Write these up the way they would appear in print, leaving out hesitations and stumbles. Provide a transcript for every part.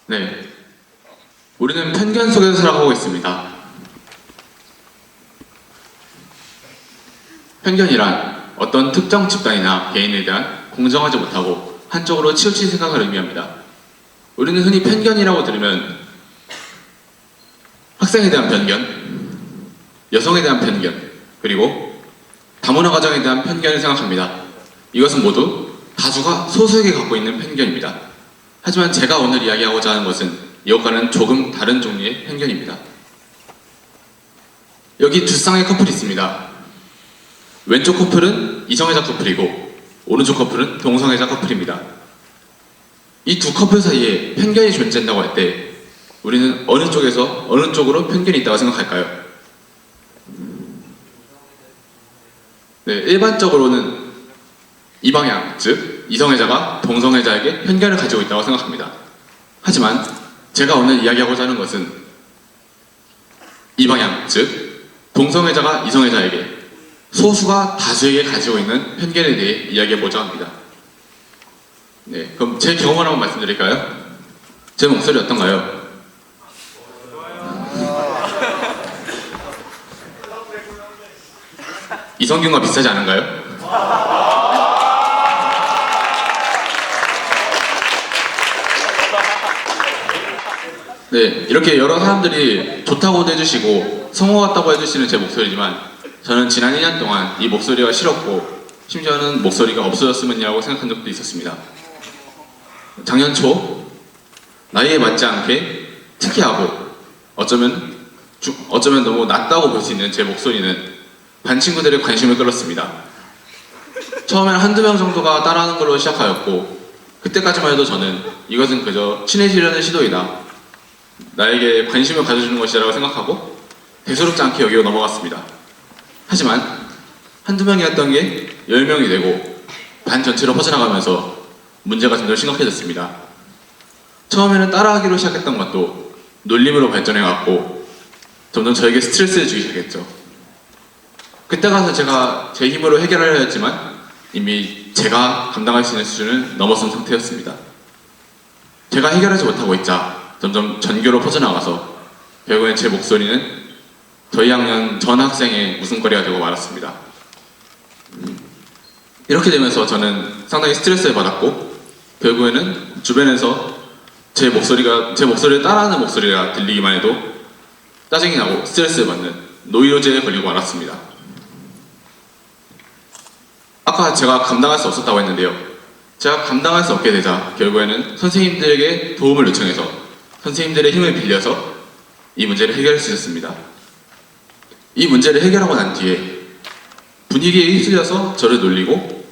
네, 우리는 편견 속에서 살아가고 있습니다. 편견이란 어떤 특정 집단이나 개인에 대한 공정하지 못하고 한쪽으로 치우친 생각을 의미합니다. 우리는 흔히 편견이라고 들으면 학생에 대한 편견, 여성에 대한 편견, 그리고 다문화 가정에 대한 편견을 생각합니다. 이것은 모두 다수가 소수에게 갖고 있는 편견입니다. 하지만 제가 오늘 이야기하고자 하는 것은 이것과는 조금 다른 종류의 편견입니다. 여기 두 쌍의 커플이 있습니다. 왼쪽 커플은 이성애자 커플이고 오른쪽 커플은 동성애자 커플입니다. 이 두 커플 사이에 편견이 존재한다고 할 때 우리는 어느 쪽으로 편견이 있다고 생각할까요? 네, 일반적으로는 이 방향, 즉 이성애자가 동성애자에게 편견을 가지고 있다고 생각합니다. 하지만 제가 오늘 이야기하고자 하는 것은 이 방향, 즉 동성애자가 이성애자에게 소수가 다수에게 가지고 있는 편견에 대해 이야기해보자 합니다. 네, 그럼 제 경험을 한번 말씀드릴까요? 제 목소리 어떤가요? 이성균과 비슷하지 않은가요? 네, 이렇게 여러 사람들이 좋다고도 해주시고 성우 같다고 해주시는 제 목소리지만 저는 지난 1년 동안 이 목소리가 싫었고 심지어는 목소리가 없어졌으면이라고 생각한 적도 있었습니다. 작년 초 나이에 맞지 않게 특이하고 어쩌면 너무 낮다고 볼 수 있는 제 목소리는 반 친구들의 관심을 끌었습니다. 처음에는 한두 명 정도가 따라하는 걸로 시작하였고 그때까지만 해도 저는 이것은 그저 친해지려는 시도이다, 나에게 관심을 가져주는 것이라고 생각하고 대수롭지 않게 여기고 넘어갔습니다. 하지만 한두 명이었던 게 10명이 되고 반 전체로 퍼져나가면서 문제가 점점 심각해졌습니다. 처음에는 따라하기로 시작했던 것도 놀림으로 발전해갔고 점점 저에게 스트레스를 주기 시작했죠. 그때 가서 제가 제 힘으로 해결하려 했지만 이미 제가 감당할 수 있는 수준을 넘어선 상태였습니다. 제가 해결하지 못하고 있자 점점 전교로 퍼져나가서 결국엔 제 목소리는 저희 학년 전 학생의 웃음거리가 되고 말았습니다. 이렇게 되면서 저는 상당히 스트레스를 받았고 결국에는 주변에서 제 목소리를 따라하는 목소리가 들리기만 해도 짜증이 나고 스트레스를 받는 노이로제에 걸리고 말았습니다. 아까 제가 감당할 수 없었다고 했는데요. 제가 감당할 수 없게 되자 결국에는 선생님들에게 도움을 요청해서 선생님들의 힘을 빌려서 이 문제를 해결할 수 있었습니다. 이 문제를 해결하고 난 뒤에 분위기에 휩쓸려서 저를 놀리고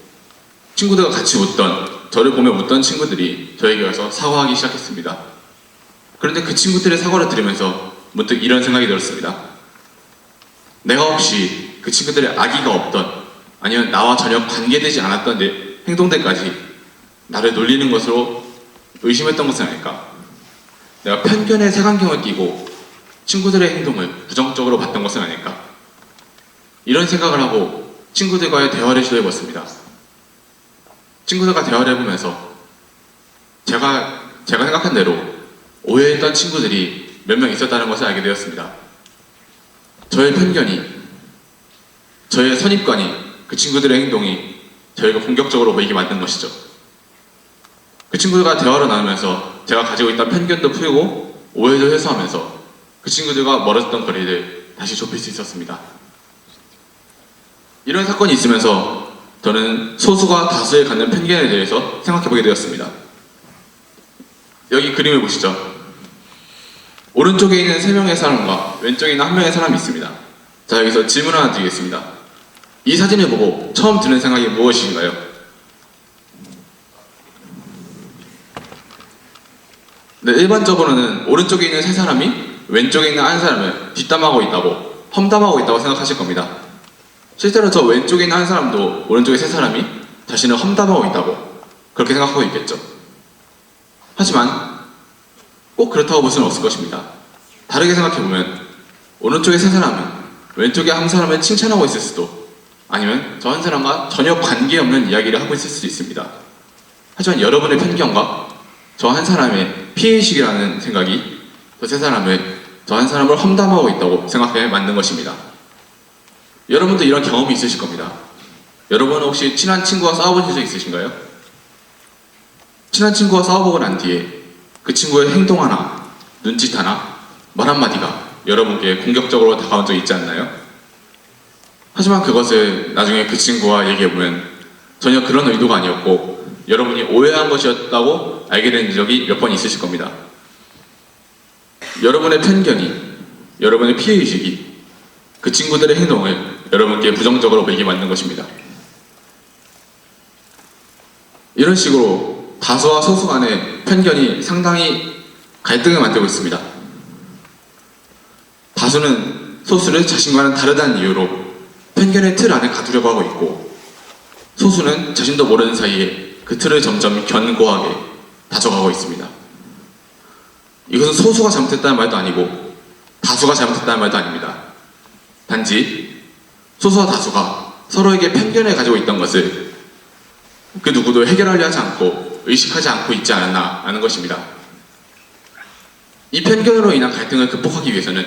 친구들과 같이 웃던, 저를 보며 웃던 친구들이 저에게 와서 사과하기 시작했습니다. 그런데 그 친구들의 사과를 들으면서 문득 이런 생각이 들었습니다. 내가 혹시 그 친구들의 악의가 없던, 아니면 나와 전혀 관계되지 않았던 내 행동들까지 나를 놀리는 것으로 의심했던 것은 아닐까? 내가 편견의 색안경을 끼고 친구들의 행동을 부정적으로 봤던 것은 아닐까? 이런 생각을 하고 친구들과의 대화를 시도해봤습니다. 친구들과 대화를 해보면서 제가 생각한 대로 오해했던 친구들이 몇 명 있었다는 것을 알게 되었습니다. 저의 편견이, 저의 선입관이 그 친구들의 행동이 저희가 공격적으로 보이게 만든 것이죠. 그 친구들과 대화를 나누면서 제가 가지고 있던 편견도 풀고 오해도 해소하면서 그 친구들과 멀어졌던 거리를 다시 좁힐 수 있었습니다. 이런 사건이 있으면서 저는 소수가 다수에 갖는 편견에 대해서 생각해보게 되었습니다. 여기 그림을 보시죠. 오른쪽에 있는 3명의 사람과 왼쪽에 있는 1명의 사람이 있습니다. 자, 여기서 질문 하나 드리겠습니다. 이 사진을 보고 처음 드는 생각이 무엇인가요? 네, 일반적으로는 오른쪽에 있는 3사람이 왼쪽에 있는 1사람을 뒷담하고 있다고, 험담하고 있다고 생각하실 겁니다. 실제로 저 왼쪽에 있는 1사람도 오른쪽에 3사람이 자신을 험담하고 있다고 그렇게 생각하고 있겠죠. 하지만 꼭 그렇다고 볼 수는 없을 것입니다. 다르게 생각해보면 오른쪽에 3사람은 왼쪽에 1사람을 칭찬하고 있을 수도, 아니면 저 1사람과 전혀 관계없는 이야기를 하고 있을 수도 있습니다. 하지만 여러분의 편견과 저 한 사람의 피해의식이라는 생각이 저 한 사람을 험담하고 있다고 생각해 만든 것입니다. 여러분도 이런 경험이 있으실 겁니다. 여러분은 혹시 친한 친구와 싸워본 적 있으신가요? 친한 친구와 싸워보고 난 뒤에 그 친구의 행동 하나, 눈짓 하나, 말 한마디가 여러분께 공격적으로 다가온 적 있지 않나요? 하지만 그것을 나중에 그 친구와 얘기해보면 전혀 그런 의도가 아니었고 여러분이 오해한 것이었다고 알게 된 적이 몇 번 있으실 겁니다. 여러분의 편견이, 여러분의 피해의식이 그 친구들의 행동을 여러분께 부정적으로 보이게 만든 것입니다. 이런 식으로 다수와 소수 간의 편견이 상당히 갈등을 만들고 있습니다. 다수는 소수를 자신과는 다르다는 이유로 편견의 틀 안에 가두려고 하고 있고, 소수는 자신도 모르는 사이에 그 틀을 점점 견고하게 다져가고 있습니다. 이것은 소수가 잘못했다는 말도 아니고 다수가 잘못했다는 말도 아닙니다. 단지 소수와 다수가 서로에게 편견을 가지고 있던 것을 그 누구도 해결하려 하지 않고 의식하지 않고 있지 않았나 하는 것입니다. 이 편견으로 인한 갈등을 극복하기 위해서는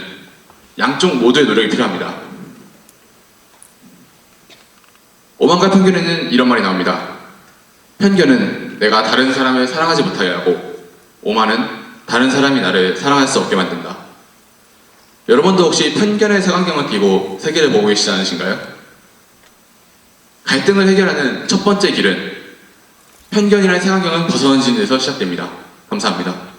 양쪽 모두의 노력이 필요합니다. 오만과 편견에는 이런 말이 나옵니다. 편견은 내가 다른 사람을 사랑하지 못하게 하고, 오만은 다른 사람이 나를 사랑할 수 없게 만든다. 여러분도 혹시 편견의 색안경을 끼고 세계를 보고 계시지 않으신가요? 갈등을 해결하는 첫 번째 길은 편견이라는 색안경을 벗어던지는 데서 시작됩니다. 감사합니다.